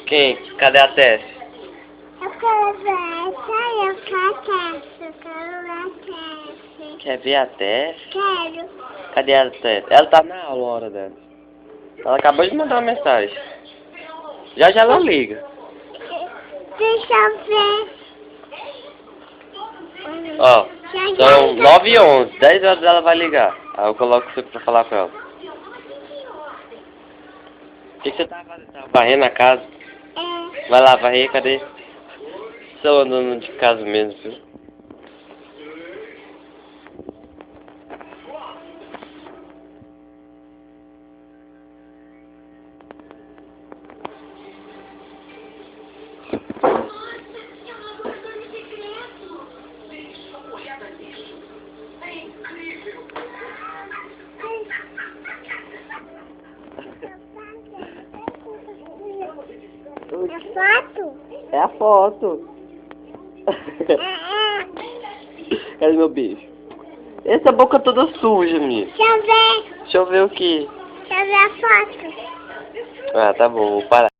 Quem? Cadê a Tess? Eu quero ver essa, eu quero ver a Tess. Quer ver a Tess? Quero. Cadê a Tess? Ela tá na aula, a hora dela. Ela acabou de mandar uma mensagem. Já já ela liga. Deixa eu ver. Ó, são 9h11, 10 horas ela vai ligar. Aí eu coloco você pra falar com ela. O que você tá fazendo? Tá varrendo a casa? É. Vai lá, varrer, cadê? Seu dono de casa mesmo, viu? É foto? É a foto. Cadê meu beijo? Essa boca toda suja, menino. Deixa eu ver. Deixa eu ver o que. Deixa eu ver a foto. Ah, tá bom, vou parar.